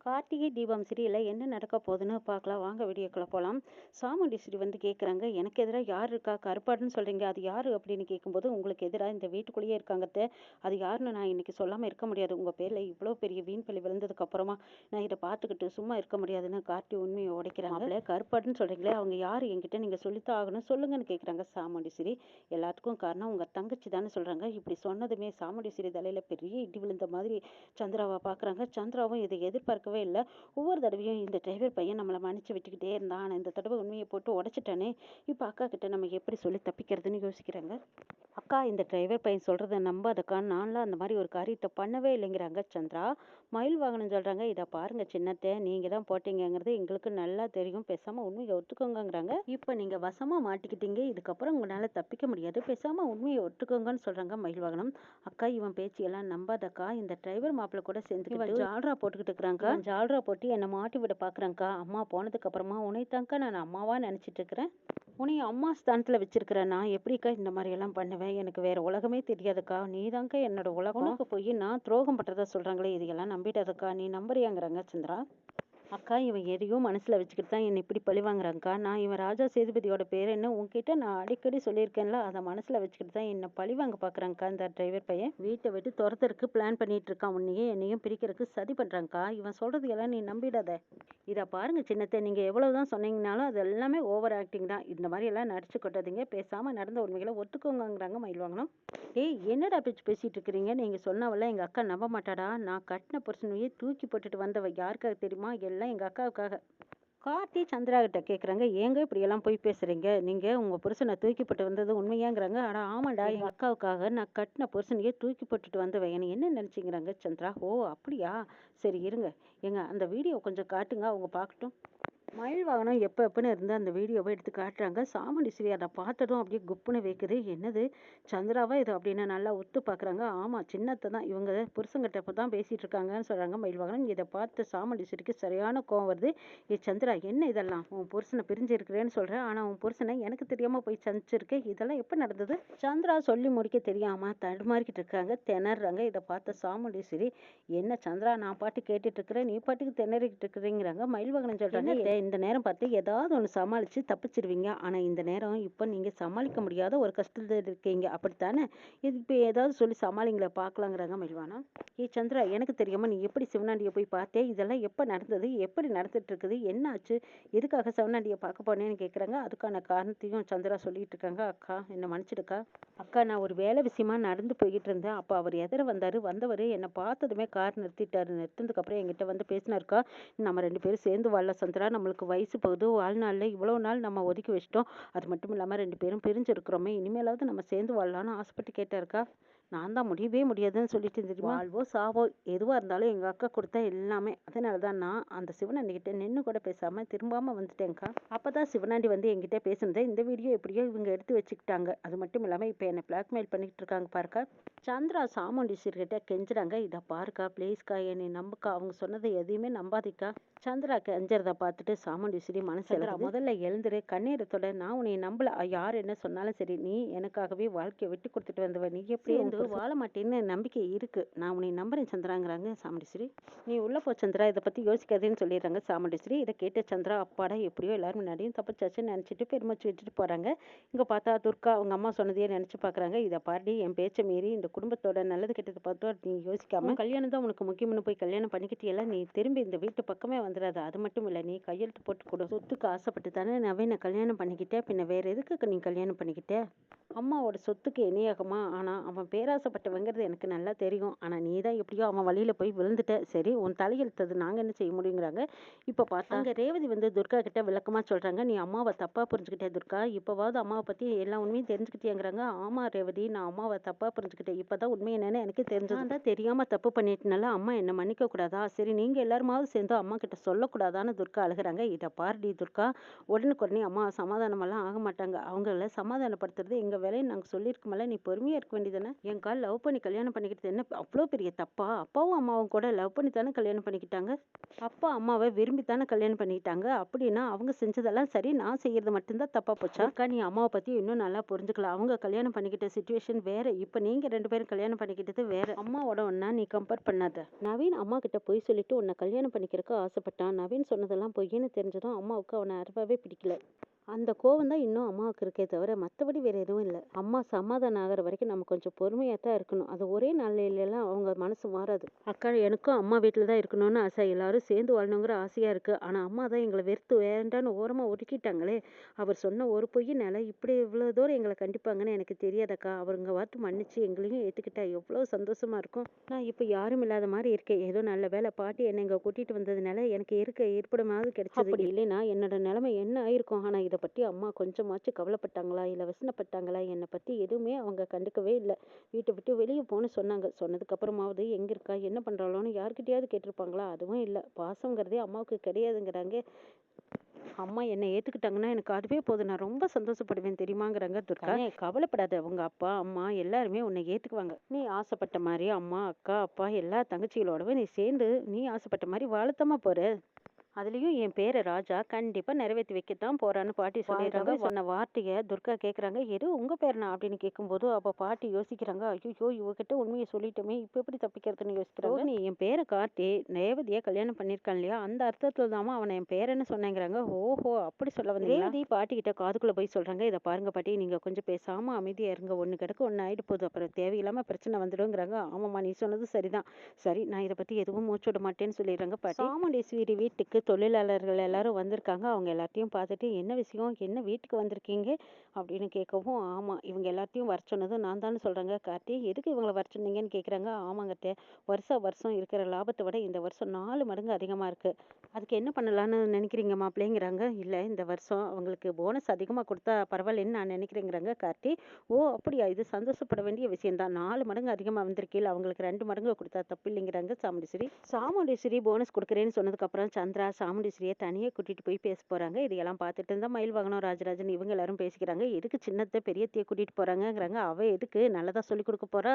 கார்த்திகை தீபம் சீரியல்ல என்ன நடக்க போகுதுன்னு பார்க்கலாம். வாங்க வீடியோக்குள்ள போகலாம். சாமுண்டீஸ்வரி வந்து கேட்குறாங்க, எனக்கு எதிராக யார் இருக்கா? கருப்பாடுன்னு சொல்கிறீங்க, அது யார் அப்படின்னு கேட்கும்போது, உங்களுக்கு எதிராக இந்த வீட்டுக்குள்ளேயே இருக்காங்கத்த, அது யாருன்னு நான் இன்னைக்கு சொல்லாமல் இருக்க முடியாது. உங்கள் பேரில் இவ்வளோ பெரிய வீண் பழி விழுந்ததுக்கு அப்புறமா நான் இதை பார்த்துக்கிட்டு சும்மா இருக்க முடியாதுன்னு கார்த்தி உண்மையை உடைக்கிறாங்க. அவளே கருப்பாடுன்னு சொல்கிறீங்களே, அவங்க யார் என்கிட்ட நீங்கள் சொல்லித்தான் ஆகணும், சொல்லுங்கன்னு கேட்குறாங்க சாமுண்டீஸ்வரி. எல்லாத்துக்கும் காரணம் உங்கள் தங்கச்சி தானே சொல்கிறாங்க. இப்படி சொன்னதுமே சாமுண்டீஸ்வரி தலையில் பெரிய இடி விழுந்த மாதிரி சந்திராவை பார்க்குறாங்க. சந்திராவும் இதை எதிர்பார்க்கவே இல்லை. ஒவ்வொரு தடவையும் இந்த டிரைவர் பையன் நம்மளை மன்னிச்சு விட்டுக்கிட்டே இருந்தான், ஆனால் இந்த தடவை உண்மையை போட்டு உடைச்சிட்டானே, இப்போ அக்கா கிட்ட நம்ம எப்படி சொல்லி தப்பிக்கிறதுன்னு யோசிக்கிறாங்க. அக்கா, இந்த டிரைவர் பையன் சொல்கிறத நம்பாதக்கா, நான்லாம் அந்த மாதிரி ஒரு காரியத்தை பண்ணவே இல்லைங்கிறாங்க சந்திரா. மயில் வாகனம் சொல்கிறாங்க, இதை பாருங்கள் சின்னத்தை, நீங்கள் தான் போட்டீங்கிறது எங்களுக்கு நல்லா தெரியும், பேசாமல் உண்மையை ஒத்துக்கோங்கிறாங்க. இப்போ நீங்கள் வசமாக மாட்டிக்கிட்டீங்க, இதுக்கப்புறம் உங்களால் தப்பிக்க முடியாது, பேசாமல் உண்மையை ஒத்துக்கோங்கன்னு சொல்கிறாங்க மயில் வாகனம். அக்கா, இவன் பேச்சியெல்லாம் நம்பாதக்கா, இந்த டிரைவர் மாப்பிள்ளை கூட சேர்ந்துக்கிட்டு ஜால்ரா போட்டுக்கிட்டு இருக்கிறாங்க, ஜால்ரா போட்டு என்னை மாட்டி விட பார்க்குறாங்க்கா. அம்மா போனதுக்கு அப்புறமா உன்னைத்தாங்க்கா நான் அம்மாவா நினச்சிட்டு இருக்கிறேன். உன்னை அம்மா ஸ்தானத்தில் வச்சிருக்கிறேன். நான் எப்படிக்கா இந்த மாதிரி எல்லாம் பண்ணுவேன்? எனக்கு வேற உலகமே தெரியாதுக்கா, நீ தாங்க்கா என்னோட உலகம். உனக்கு போய் நான் துரோகம் பண்றதா சொல்றாங்களே, இதையெல்லாம் நம்பிடாதக்கா, நீ நம்புறியாங்கிறாங்க சந்திரா. அக்கா, இவன் எதையோ மனசில் வச்சுக்கிட்டு தான் என்னை இப்படி பழி வாங்குறாங்க்கா. நான் இவன் ராஜா சேதுபதியோட பேர் என்ன உங்ககிட்ட நான் அடிக்கடி சொல்லியிருக்கேன்ல, அதை மனசில் வச்சுக்கிட்டு தான் என்னை பழி வாங்க பார்க்குறாங்க்கா. இந்த டிரைவர் பையன் வீட்டை விட்டு துரத்துறதுக்கு பிளான் பண்ணிட்டு இருக்கான், உன்னையும் என்னையும் பிரிக்கிறதுக்கு சதி பண்ணுறாங்க்கா. இவன் சொல்கிறது எல்லாம் நீ நம்பிடாத. இதை பாருங்க சின்னத்தை, நீங்கள் எவ்வளவுதான் சொன்னீங்கனாலும் அது எல்லாமே ஓவர் ஆக்டிங் தான். இந்த மாதிரி எல்லாம் நடிச்சு கொட்டாதீங்க, பேசாமல் நடந்த உண்மைகளை ஒத்துக்கோங்கிறாங்க மயில் வாங்கணும். ஏய், என்னடா பேச்சு பேசிட்டு இருக்கிறீங்க? நீங்கள் சொன்னவெல்லாம் எங்கள் அக்கா நம்ப மாட்டாடா. நான் கட்டின புருஷனையே தூக்கி போட்டுட்டு வந்தவ யாருக்காக தெரியுமா? எல்லாம் எங்கள் அக்காவுக்காக. கார்த்தி சந்திரா கிட்ட கேட்குறாங்க, ஏங்க இப்படியெல்லாம் போய் பேசுகிறீங்க? நீங்கள் உங்கள் புருஷனை தூக்கி போட்டு வந்தது உண்மையாங்கிறாங்க. ஆனால் ஆமாண்டா, எங்கள் அக்காவுக்காக நான் கட்டின புருஷனையே தூக்கி போட்டுட்டு வந்தவன், என்னை என்ன நினச்சிங்கிறாங்க சந்திரா. ஓ அப்படியா, சரி இருங்க, ஏங்க அந்த வீடியோ கொஞ்சம் காட்டுங்க, அவங்க பார்க்கட்டும். மயில் வாகனம் எப்போன்னு இருந்து அந்த வீடியோவை எடுத்து காட்டுறாங்க. சாமுண்டீஸ்வரி அதை பார்த்ததும் அப்படியே குப்புன்னு வைக்குது. என்னது, சந்திராவா இது அப்படின்னு நல்லா ஒத்து பார்க்குறாங்க. ஆமாம், சின்னத்தை தான், இவங்க புருஷங்கிட்ட இப்போ தான் பேசிகிட்டு இருக்காங்கன்னு சொல்கிறாங்க மயில் வாகனம். இதை பார்த்து சாமுண்டீஸ்வரிக்கு சரியான கோவம் வருது. ஏ சந்திரா, என்ன இதெல்லாம்? உன் புருஷனை பிரிஞ்சு இருக்கிறேன்னு சொல்கிறேன், ஆனால் உன் புருஷனை எனக்கு தெரியாமல் போய் சந்திச்சிருக்கேன், இதெல்லாம் எப்போ நடந்தது? சந்திரா சொல்லி முடிக்க தெரியாமல் தடுமாறிக்கிட்டு இருக்காங்க, திணறாங்க. இதை பார்த்த சாமுண்டீஸ்வரி, என்ன சந்திரா, நான் பாட்டு கேட்டுட்டு இருக்கிறேன், நீ பாட்டுக்கு திணறிக்கிட்டு இருக்கிறீங்கிறாங்க. மயில் வாகனம் சொல்கிறாங்க, இந்த நேரம் பார்த்து ஏதாவது ஒன்று சமாளித்து தப்பிச்சிருவீங்க, ஆனால் இந்த நேரம் இப்போ நீங்கள் சமாளிக்க முடியாத ஒரு கஷ்டத்தில் இருக்கீங்க, அப்படித்தானே? இது இப்போ ஏதாவது சொல்லி சமாளிங்கள பார்க்கலாங்கிறாங்க மயில்வானா. ஏ சந்திரா, எனக்கு தெரியாமல் நீ எப்படி சிவனாண்டியை போய் பார்த்தே? இதெல்லாம் எப்போ நடந்தது? எப்படி நடந்துட்டு இருக்குது? என்ன ஆச்சு? எதுக்காக சிவனாண்டியை பார்க்க போனேன்னு கேட்குறாங்க. அதுக்கான காரணத்தையும் சந்திரா சொல்லிட்டு இருக்காங்க. அக்கா, என்னை மன்னிச்சிடுக்கா. அக்கா, நான் ஒரு வேலை விஷயமா நடந்து போய்கிட்டு இருந்தேன், அப்போ அவர் எதிர வந்தவர் என்னை பார்த்ததுமே கார் நிறுத்திட்டாரு. நிறுத்தினதுக்கப்புறம் என்கிட்ட வந்து பேசினாருக்கா, நம்ம 2 பேரும் சேர்ந்து வாழலாம் சந்திரா, நம்மளுக்கு வயசு போகுது, வாழ்நாளில் இவ்வளோ நாள் நம்ம ஒதுக்கி வச்சிட்டோம், அது மட்டும் இல்லாமல் 2 பேரும் பிரிஞ்சிருக்கிறோமே, இனிமேலாவது நம்ம சேர்ந்து வாழலான்னு ஆசைப்பட்டு கேட்டாருக்கா. நான் தான் முடியவே முடியாதுன்னு சொல்லிட்டு தெரியுமா, வாழ்வோ சாவோ எதுவாக இருந்தாலும் எங்கள் அக்கா கொடுத்தா எல்லாமே, அதனால தான் நான் அந்த சிவனாண்டிகிட்ட நின்று கூட பேசாமல் திரும்பாமல் வந்துட்டேங்க்கா. அப்போ தான் சிவனாண்டி வந்து என்கிட்ட பேசுனதை இந்த வீடியோ எப்படியோ இவங்க எடுத்து வச்சுக்கிட்டாங்க, அது மட்டும் இல்லாமல் இப்போ என்னை பிளாக்மெயில் பண்ணிக்கிட்டு இருக்காங்க பாருக்கா. சந்திரா சாமுண்டீஸ்வரிகிட்ட கெஞ்சுறாங்க, இதை பாருக்கா ப்ளீஸ்க்கா, என்னை நம்புக்கா, அவங்க சொன்னதை எதையுமே நம்பாதிக்கா. சந்திரா கெஞ்சறதை பார்த்துட்டு சாமுண்டீஸ்வரி மனசு முதல்ல எழுந்துரு, கண்ணீரத்தோட, நான் உன்னை நம்பல, யார் என்ன சொன்னாலும் சரி, நீ எனக்காகவே வாழ்க்கையை விட்டு கொடுத்துட்டு வந்தவ, நீ எப்படி வந்து வாழ மாட்டேன்னு நம்பிக்கை இருக்கு, நான் உன்னை நம்புறேன் சந்திராங்கிறாங்க சாமுண்டீஸ்வரி. நீ உள்ள போ சந்திரா, இதை பற்றி யோசிக்காதேன்னு சொல்லிடுறாங்க சாமுண்டீஸ்வரி. இதை கேட்ட சந்திரா, அப்பாடா எப்படியோ எல்லாரும் முன்னாடியும் தப்பிச்சாச்சுன்னு நினச்சிட்டு பெருமைச்சு வச்சுட்டு போகிறாங்க. இங்கே பார்த்தா துர்கா அவங்க அம்மா சொன்னதையே நினச்சி பார்க்குறாங்க. இதை பாடி என் பேச்சை மீறி இந்த குடும்பத்தோட நல்லது கெட்டது பார்த்தோம், நீ யோசிக்காம கல்யாணம் தான் உனக்கு முக்கியம்னு போய் கல்யாணம் பண்ணிக்கிட்டியெல்லாம், நீ திரும்பி இந்த வீட்டு பக்கமே வந்துடாது. அது மட்டும் இல்லை, நீ கையெழுத்து போட்டு கொடு, சொத்துக்கு ஆசைப்பட்டு தானே நவீனை கல்யாணம் பண்ணிக்கிட்டே, பின்ன வேற எதுக்கு நீ கல்யாணம் பண்ணிக்கிட்ட? அம்மாவோட சொத்துக்கு இணையாகுமா? ஆனால் அவன் பேராசைப்பட்டவங்கிறது எனக்கு நல்லா தெரியும், ஆனால் நீ தான் எப்படியோ அவன் வழியில் போய் விழுந்துட்ட, சரி உன் தலையெழுத்தது நாங்கள் என்ன செய்ய முடியுங்கிறாங்க. இப்போ பார்த்தா அங்கே ரேவதி வந்து துர்கா கிட்ட விளக்கமாக சொல்கிறாங்க, நீ அம்மாவை தப்பாக புரிஞ்சுக்கிட்டே துர்கா, இப்போவாவது அம்மாவை பற்றி எல்லா உண்மையும் தெரிஞ்சுக்கிட்டேங்கிறாங்க. ஆமாம் ரேவதி, நான் அம்மாவை தப்பாக புரிஞ்சுக்கிட்டேன், இப்போ தான் உண்மை என்னன்னு எனக்கு தெரிஞ்சது, நான் தான் தெரியாமல் தப்பு பண்ணிட்டுனால அம்மா என்னை மன்னிக்க கூடாதா? சரி நீங்கள் எல்லாருமாவது சேர்ந்து அம்மா கிட்ட சொல்லக்கூடாதான்னு துர்கா அழுகிறாங்க. இதை பாருடி துர்கா, உடனுக்குடனே அம்மா சமாதானமெல்லாம் ஆக மாட்டாங்க, அவங்கள சமாதானப்படுத்துறது எங்கள் வேலையை நாங்கள் சொல்லியிருக்கோம்ல, நீ பொறுமையாக இருக்க வேண்டியதானே? ஏன்க்கா லவ் பண்ணி கல்யாணம் பண்ணிக்கிட்டது என்ன அவ்வளோ பெரிய தப்பா? அப்பாவும் அம்மாவும் கூட லவ் பண்ணி தானே கல்யாணம் பண்ணிக்கிட்டாங்க. அப்பா அம்மாவை விரும்பி தானே கல்யாணம் பண்ணிக்கிட்டாங்க. அப்படின்னா அவங்க செஞ்சதெல்லாம் சரி, நான் செய்யறது மட்டும்தான் தப்பா போச்சா? அக்கா நீ அம்மாவை பத்தி இன்னும் நல்லா புரிஞ்சுக்கல. அவங்க கல்யாணம் பண்ணிக்கிட்ட சுச்சுவேஷன் வேற. இப்போ நீங்க 2 பேரும் கல்யாணம் பண்ணிக்கிட்டது வேற. அம்மாவோட ஒண்ணா நீ கம்பேர் பண்ணாத. நவீன் அம்மா கிட்ட பொய் சொல்லிட்டு உன்னை கல்யாணம் பண்ணிக்கிறதுக்கு ஆசைப்பட்டான். நவீன் சொன்னதெல்லாம் பொய்ன்னு தெரிஞ்சதும் அம்மாவுக்கு அவனை அறவே பிடிக்கல. அந்த கோவம் தான் இன்னும் அம்மாவுக்கு இருக்கே தவிர மற்றபடி வேற எதுவும் இல்லை. அம்மா சமாதானம் ஆகிற வரைக்கும் நம்ம கொஞ்சம் பொறுமையாக தான் இருக்கணும். அது ஒரே நாள்லாம் அவங்க மனசு மாறாது. அக்கா எனக்கும் அம்மா வீட்டில் தான் இருக்கணும்னு ஆசை, எல்லாரும் சேர்ந்து வாழணுங்கிற ஆசையாக இருக்குது. ஆனால் அம்மா தான் எங்களை வெறுத்து வேண்டான்னு ஓரமாக ஒதுக்கிட்டாங்களே. அவர் சொன்ன ஒரு பொய்யினால இப்படி இவ்வளோ தூரம் எங்களை கண்டிப்பாங்கன்னு எனக்கு தெரியாதக்கா. அவருங்க பார்த்து மன்னிச்சு எங்களையும் ஏற்றுக்கிட்டா எவ்வளோ சந்தோஷமா இருக்கும். நான் இப்போ யாரும் இல்லாத மாதிரி இருக்கேன். ஏதோ நல்ல வேலை பாட்டி என்னை இங்கே கூட்டிகிட்டு வந்ததுனால எனக்கு இருப்பிடமாவது கிடைச்சது. அப்படி இல்லைன்னா என்னோட நிலைமை என்ன ஆயிருக்கும். ஆனால் இதை பற்றி அம்மா கொஞ்சமாச்சும் கவலைப்பட்டாங்களா இல்லை வசனப்பட்டாங்களா? என்னை பற்றி எதுவுமே அவங்க கண்டுக்கவே இல்லை. வீட்டை விட்டு வெளியே போன்னு சொன்னாங்க. சொன்னதுக்கப்புறமாவது எங்கே இருக்கா என்ன பண்ணுறாளோன்னு யார்கிட்டயாவது கேட்டிருப்பாங்களா? அதுவும் இல்லை. பாசங்கிறதே அம்மாவுக்கு கிடையாதுங்கிறாங்க. அம்மா என்னை ஏற்றுக்கிட்டாங்கன்னா எனக்கு அதுவே போதும், நான் ரொம்ப சந்தோஷப்படுவேன் தெரியுமாங்கிறாங்க துர்கா. கவலைப்படாத, உங்க அப்பா அம்மா எல்லாருமே உன்னை ஏற்றுக்குவாங்க. நீ ஆசைப்பட்ட மாதிரி அம்மா அக்கா அப்பா எல்லா தங்கச்சிகளோடவே நீ சேர்ந்து நீ ஆசைப்பட்ட மாதிரி வாழத்தமா போற. அதுலேயும் என் பேரை ராஜா கண்டிப்பாக நிறைவேற்றி வைக்கத்தான் போறான்னு பாட்டி சொல்லிடுறாங்க. சொன்ன வார்த்தையை துர்கா கேட்குறாங்க. எது உங்கள் பேர்னா அப்படின்னு கேட்கும்போது அப்போ பாட்டி யோசிக்கிறாங்க. ஐயோ இவகிட்ட உண்மையை சொல்லிட்டோமே, இப்போ எப்படி தப்பிக்கிறதுன்னு யோசிக்கிறாங்க. நீ என் பேரை காட்டி ரேவதியை கல்யாணம் பண்ணியிருக்கான் இல்லையா, அந்த அர்த்தத்தில் தாமா அவனை என் பேரன்னு சொன்னேங்கிறாங்க. ஓஹோ அப்படி சொல்ல வந்து ரேவதி பாட்டிக்கிட்ட காதுக்குள்ளே போய் சொல்கிறாங்க. இதை பாருங்க பாட்டி, நீங்கள் கொஞ்சம் பேசாமல் அமைதியாக இருங்க. ஒன்று கிடக்கு ஒன்று ஆகிட்டு போகுது, அப்புறம் தேவையில்லாமல் பிரச்சனை வந்துடுங்கிறாங்க. ஆமாம்மா நீ சொன்னது சரிதான். சரி நான் இதை பற்றி எதுவும் மூச்சு விட மாட்டேன்னு சொல்லிடுறாங்க பாட்டி. சாமுண்டீஸ்வரி வீட்டுக்கு தொழிலாளர்கள் எல்லாரும் வந்திருக்காங்க. அவங்க எல்லாத்தையும் பார்த்துட்டு என்ன விஷயம், என்ன வீட்டுக்கு வந்திருக்கீங்க அப்படின்னு கேட்கவும், ஆமாம் இவங்க எல்லாத்தையும் வர சொன்னது நான் தான் சொல்கிறாங்க. கார்த்தி எதுக்கு இவங்களை வர சொன்னீங்கன்னு கேட்குறாங்க. ஆமாங்கட்ட, வருஷம் இருக்கிற லாபத்தை விட இந்த வருஷம் 4 மடங்கு அதிகமாக இருக்குது. அதுக்கு என்ன பண்ணலான்னு நினைக்கிறீங்க மாப்பிள்ளைங்கிறாங்க. இல்லை இந்த வருஷம் அவங்களுக்கு போனஸ் அதிகமாக கொடுத்தா பரவாயில்லன்னு நான் நினைக்கிறேங்கிறாங்க கார்த்தி. ஓ அப்படியா, இது சந்தோஷப்பட வேண்டிய விஷயம்தான். 4 மடங்கு அதிகமாக வந்திருக்கீள், அவங்களுக்கு 2 மடங்கு கொடுத்தா தப்பு இல்லைங்கிறாங்க சாமுண்டீஸ்வரி. சாமுண்டீஸ்வரி போனஸ் கொடுக்குறேன்னு சொன்னதுக்கப்புறம் சந்திரா சாமுண்டீஸ்வரியை தனியாக கூட்டிகிட்டு போய் பேச போகிறாங்க. இதையெல்லாம் பார்த்துட்டு இருந்தால் மயில் வாகனம் ராஜராஜன் இவங்க எல்லாரும் பேசிக்கிறாங்க. எதுக்கு சின்னத்தை பெரியத்தையை கூட்டிகிட்டு போகிறாங்கங்கிறாங்க. அவள் எதுக்கு நல்லதாக சொல்லிக் கொடுக்க போகிறா,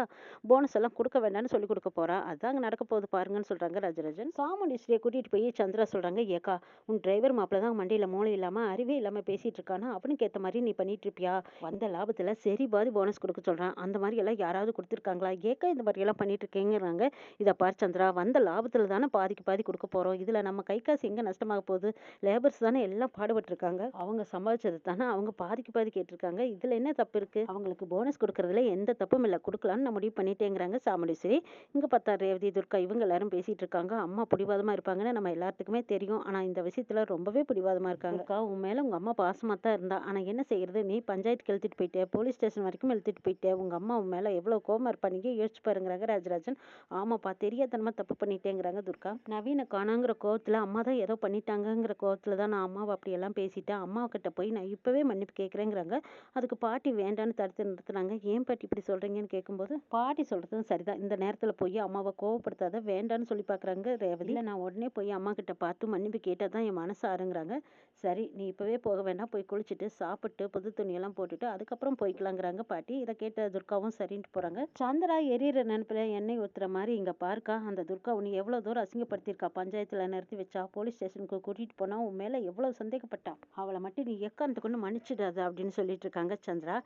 போனஸ் எல்லாம் கொடுக்க வேண்டாம்னு சொல்லிக் கொடுக்க போகிறா, அதாங்க நடக்க போகுது பாருங்கன்னு சொல்கிறாங்க ராஜராஜன். சாமுண்டீஸ்வரியை கூட்டிகிட்டு போய் சந்திரா சொல்கிறாங்க. ஏக்கா உன் டிரைவர் மாப்பிள்ள தான் மண்டியில் மூளை இல்லாமல் அறிவே இல்லாமல் பேசிகிட்டு இருக்கானா, அவனுக்கு ஏற்ற மாதிரி நீ பண்ணிட்டு இருப்பியா? வந்த லாபத்தில் சரி பாதி போனஸ் கொடுக்க சொல்கிறான், அந்த மாதிரி எல்லாம் யாராவது கொடுத்துருக்காங்களா? ஏக்கா இந்த மாதிரியெல்லாம் பண்ணிட்டு இருக்கேங்கிறாங்க. இதை பார் சந்திரா, வந்த லாபத்தில் தானே பாதிக்கு பாதி கொடுக்க போகிறோம். இதில் நம்ம கை காசு எங்கே நஷ்டமாக போகுது? லேபர்ஸ் தானே எல்லாம் பாடுபட்டுருக்காங்க, அவங்க சம்பாதிச்சது தானே அவங்க பாதிக்கு பாதி கேட்டிருக்காங்க. இதில் என்ன தப்பு இருக்குது? அவங்களுக்கு போனஸ் கொடுக்கறதுல எந்த தப்பும் இல்லை, கொடுக்கலான்னு நான் முடிவு பண்ணிட்டேங்கிறாங்க சாமுண்டீஸ்வரி. இங்கே பார்த்தா ரேவதி துர்கா இவங்க எல்லாரும் பேசிகிட்டு இருக்காங்க. அம்மா பிடிவாதமாக இருப்பாங்கன்னு நம்ம எல்லாத்துக்குமே தெரியும். ஆனால் இந்த விஷயத்தில் ரொம்பவே பிடிவாதமாக இருக்காங்க. அக்கா உன் மேலே உங்கள் அம்மா பாசமாக தான் இருந்தா, ஆனால் என்ன செய்யறது, நீ பஞ்சாயத்துக்கு எழுத்துட்டு போயிட்டே, போலீஸ் ஸ்டேஷன் வரைக்கும் எழுத்துட்டு போயிட்டே, உங்கள் அம்மா உன் மேலே எவ்வளோ கோவமாக இருப்பாங்க யோசிச்சு பாருங்கிறாங்க ராஜராஜன். ஆமாப்பா தெரியாதனமா தப்பு பண்ணிட்டேங்கிறாங்க துர்கா. நவீன காணாங்கிற கோவத்தில் அம்மா தான் ஏதோ பண்ணிட்டாங்கங்கிற கோவத்தில் தான் நான் அம்மாவை அப்படியெல்லாம் பேசிட்டேன். அம்மாக்கிட்ட போய் நான் இப்போவே மன்னிப்பு கேட்குறேங்கிறாங்க. அதுக்கு பாட்டி வேண்டான்னு தடுத்து நிறுத்துனாங்க. ஏன் பாட்டி இப்படி சொல்கிறீங்கன்னு கேட்கும்போது பாட்டி சொல்கிறதும் சரிதான், இந்த நேரத்தில் போய் அம்மாவை கோவப்படுத்தாத வேண்டான்னு சொல்லி பார்க்குறாங்க ரேவதி. இல்லை நான் உடனே போய் அம்மா கிட்ட பார்த்து மன்னிப்பு கேட்டால் தான் என் மனசு ஆறுங்கிறாங்க. சரி நீ இப்போவே போக வேண்டாம், போய் குளிச்சுட்டு சாப்பிட்டு புது துணியெல்லாம் போட்டுட்டு அதுக்கப்புறம் போய்க்கலாங்கிறாங்க பாட்டி. இதை கேட்ட துர்காவும் சரின்ட்டு போகிறாங்க. சந்திரா எரியிற நினைப்பில் எண்ணெய் ஊற்றுற மாதிரி இங்கே பார்க்கா அந்த துர்கா உன்னை எவ்வளோ தூரம் அசிங்கப்படுத்தியிருக்கா, பஞ்சாயத்தில் நிறுத்தி வச்சா, போலீஸ் ஸ்டேஷனுக்கு கூட்டிகிட்டு போனால் உன் மேலே எவ்வளோ சந்தேகப்பட்டா, அவளை மட்டும் நீ எக்காந்து கொண்டு மன்னிச்சிடாத அப்படின்னு சொல்லிட்டு இருக்காங்க சந்திரா.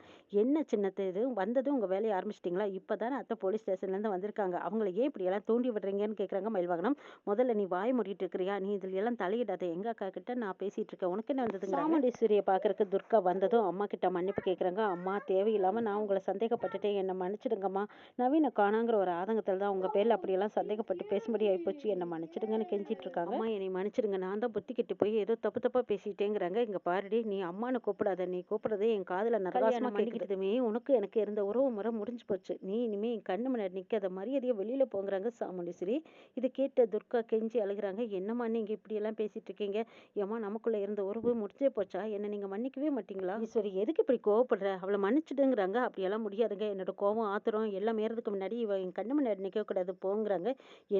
என்ன சின்னத்தை இது வந்ததும் உங்கள் வேலையை ஆரம்பிச்சிட்டிங்களா? இப்போ தானே அத்தை போலீஸ் ஸ்டேஷன்லேருந்து வந்திருக்காங்க, அவங்கள ஏன் இப்படி எல்லாம் தூண்டி விடுறீங்கன்னு கேட்குறாங்க மயில்வாகனம். முதல்ல நீ வாய் மூடிட்டு இருக்கிறியா, நீ இதில் எல்லாம் தலையிடாத, எங்க அக்கா கிட்ட நான் பேசிட்டு இருக்கேன், உனக்கு என்ன வந்ததுங்க? சாமுண்டீஸ்வரியை பார்க்கறக்கு துர்கா வந்ததும் அம்மா கிட்ட மன்னிப்பு கேட்குறாங்க. அம்மா தேவையில்லாமல் நான் உங்களை சந்தேகப்பட்டுட்டேன், என்னை மன்னிச்சிடுங்கம்மா. நவீன காணாங்கிற ஒரு ஆதங்கத்தில் தான் உங்கள் பேரில் அப்படியெல்லாம் சந்தேகப்பட்டு பேசும்படி ஆகிப்போச்சு, என்னை மன்னிச்சிடுங்கன்னு கெஞ்சிட்டு இருக்காங்க. அம்மா என்னை மன்னிச்சிடுங்க, நான் தான் புத்தி கிட்டு போய் ஏதோ தப்பா பேசிட்டேங்கிறாங்க. இங்கே பாருடி, நீ அம்மானு கூப்பிடாத, நீ கூப்பிடுறதே என் காதில் நரகாசமாக பண்ணிக்கிட்டதுமே உனக்கு எனக்கு இருந்த உறவு முறை முடிஞ்சு போச்சு, நீ இனிமே என் கண்ணு முன்னாடி நிற்காத, மரியாதையை வெளியில் போங்கிறாங்க சாமுண்டீஸ்வரி. இதை கேட்ட துர்கா கெஞ்சி அழுகிறாங்க. என்னம்மா நீங்கள் இப்படியெல்லாம் பேசிகிட்டு இருக்கீங்க? ஏம்மா நமக்குள்ளே இருந்த உறவு முடிச்சே போச்சா? என்னை நீங்கள் மன்னிக்கவே மாட்டீங்களா? ஈஸ்வரி எதுக்கு இப்படி கோவப்படுற? அவளை மன்னிச்சிடுங்கிறாங்க. அப்படியெல்லாம் முடியாதுங்க. என்னோட கோவம் ஆத்திரம் எல்லாம் மீறதுக்கு முன்னாடி இவ என் கண்ணு முன்னாடி நிற்கக்கூடாது போங்கிறாங்க.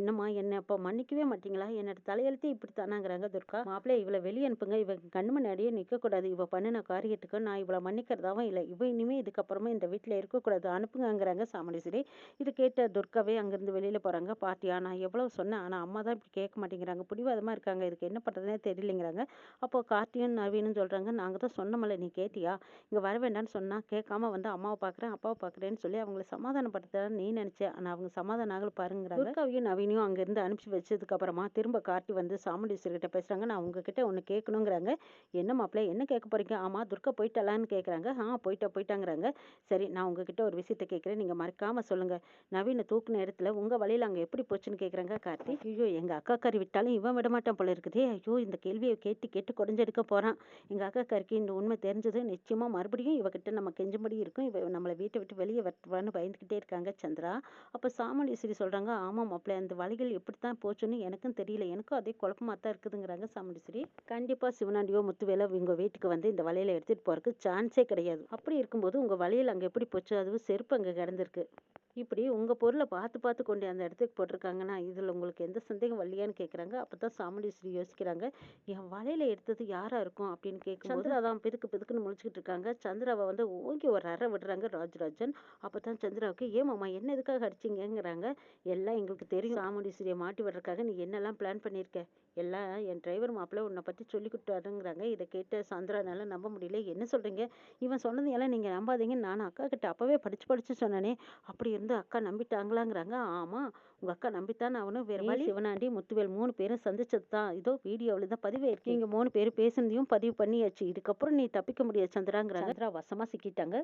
என்னம்மா என்ன அப்போ மன்னிக்கவே மாட்டீங்களா? என்னோட தலையெழுத்தே இப்படி தானாங்கிறாங்க துர்கா. மாப்பிள்ளை இவளை வெளியே அனுப்புங்க. இவ கண்ணு முன்னாடியே நிற்கக்கூடாது. இவ பண்ணின காரியத்துக்கு நான் இவளை மன்னிக்கிறதாவும் இல்லை. இவ இனிமே இதுக்கப்புறமா இந்த வீட்டில் இருக்கக்கூடாது. அனுப்புங்கங்கிறாங்க சாமுண்டீஸ்வரி. இது கேட்ட துர்காவே அங்கேருந்து வெளியில் போகிறாங்க. பாட்டியா நான் எவ்வளோ சொன்னேன், ஆனால் அம்மா தான் இப்படி கேட்க மாட்டேங்கிறாங்க. பிடிவாதமாக இருக்காங்க. இதுக்கு என்ன பண்ணுறதுனே தெரியலைங்கிறாங்க. அப்போ கார்த்தியும் நவீனும் சொல்கிறாங்க, நாங்கள் தான் சொன்னோம்ல நீ கேட்டியா? இங்கே வர வேண்டாம்னு சொன்னா கேட்காம வந்து அம்மாவை பார்க்குறேன் அப்பாவை பார்க்குறேன்னு சொல்லி அவங்கள சமாதானப்படுத்துறேன்னு நீ நினச்ச. ஆனால் அவங்க சமாதானம் ஆகல பாருங்கிறாங்க. துர்காவையும் நவீனையும் அங்கேருந்து அனுப்பிச்சி வச்சதுக்கு அப்புறமா திரும்ப கார்த்தி வந்து சாமுண்டீஸ்வரி கிட்ட பேசுகிறாங்க. நான் உங்ககிட்ட ஒன்று கேட்கணுங்கிறாங்க. என்ன மாப்பிள்ளை என்ன கேட்க போறீங்க? ஆமாம் துர்கா போயிட்டாலான்னு கேட்குறாங்க. போயிட்டாங்கிறாங்க. சரி நான் உங்ககிட்ட ஒரு விஷயத்த கேட்குறேன். நீங்கள் மறக்காமல் சொல்லுங்கள். நவீனை தூக்குன இடத்துல உங்கள் வழியில் அங்கே எப்படி போச்சுன்னு கேட்குறாங்க கார்த்தி. ஐயோ எங்கள் அக்கா கறி விட்டாலும் இவன் விட மாட்டான் போல இருக்குதே. ஐயோ இந்த கேள்வியை கேட்டு கேட்டு குறைஞ்செடுக்க போகிறான். எங்கள் அக்கா கறிக்கு இந்த உண்மை தெரிஞ்சது நிச்சயமாக மறுபடியும் இவகிட்ட நம்ம கெஞ்சும்படி இருக்கும். இவ நம்மளை வீட்டை விட்டு வெளியே வரட்டுவான்னு பயந்துக்கிட்டே இருக்காங்க சந்திரா. அப்போ சாமுண்டீஸ்வரி சொல்கிறாங்க, ஆமாம் மாப்பிள்ளை அந்த வழிகள் எப்படி தான் போச்சுன்னு எனக்கும் தெரியல. எனக்கும் அதே குழப்பமாக தான் இருக்குதுங்கிறாங்க சாமுண்டீஸ்வரி. கண்டிப்பாக சிவனாண்டியோ முத்துவேலோ உங்கள் வீட்டுக்கு வந்து இந்த வலையில் எடுத்துகிட்டு போகிறதுக்கு சான்ஸே கிடையாது. அப்படி இருக்கும்போது உங்கள் வலையில் அங்கே எப்படி போச்சு? அதுவும் செருப்பு அங்கே கிடந்திருக்கு. இப்படி உங்கள் பொருளை பார்த்து பார்த்து கொண்டு அந்த இடத்துக்கு போட்டிருக்காங்கன்னா இதில் உங்களுக்கு எந்த சந்தேகம் வரலையான்னு கேட்குறாங்க. அப்போ தான் சாமுண்டீஸ்வரி யோசிக்கிறாங்க, என் வலையில் எடுத்தது யாராக இருக்கும் அப்படின்னு கேட்கும்போது சந்திரா தான் பிதுக்குன்னு முழிச்சுக்கிட்டு இருக்காங்க. சந்திராவை வந்து ஓங்கி ஒரு அறை விடுறாங்க ராஜராஜன். அப்போ தான் சந்திராவுக்கு ஏமாம்மா என்ன எதுக்காக அடிச்சிங்கிறாங்க. எல்லாம் எங்களுக்கு தெரியும். சாமுண்டீஸ்வரியை மாட்டி விடுறதுக்காக நீ என்னெல்லாம் பிளான் பண்ணியிருக்க? எல்லாம் என் டிரைவர் மாப்பிள்ளை உன்னை பற்றி சொல்லிக்கிட்டாருங்கிறாங்க. இதை கேட்ட சந்திரானால நம்ப முடியல. என்ன சொல்கிறீங்க? இவன் சொன்னது எல்லாம் நீங்கள் நம்பாதீங்கன்னு நான் அக்கா கிட்ட அப்போவே படித்து சொன்னனே. அப்படி இருந்து அக்கா நம்பிட்டாங்களாங்கிறாங்க. ஆமாம் உங்கள் அக்கா நம்பித்தான் அவனும் வேறு வழி. சிவனாண்டி முத்துவேல் 3 பேரும் சந்திச்சது தான் இதோ வீடியோவில் தான் பதிவாயிருக்கு. நீங்கள் 3 பேரும் பேசுனதையும் பதிவு பண்ணியாச்சு. இதுக்கப்புறம் நீ தப்பிக்க முடியாது சந்திராங்கிறாங்க. சந்திரா வசமாக சிக்கிட்டாங்க.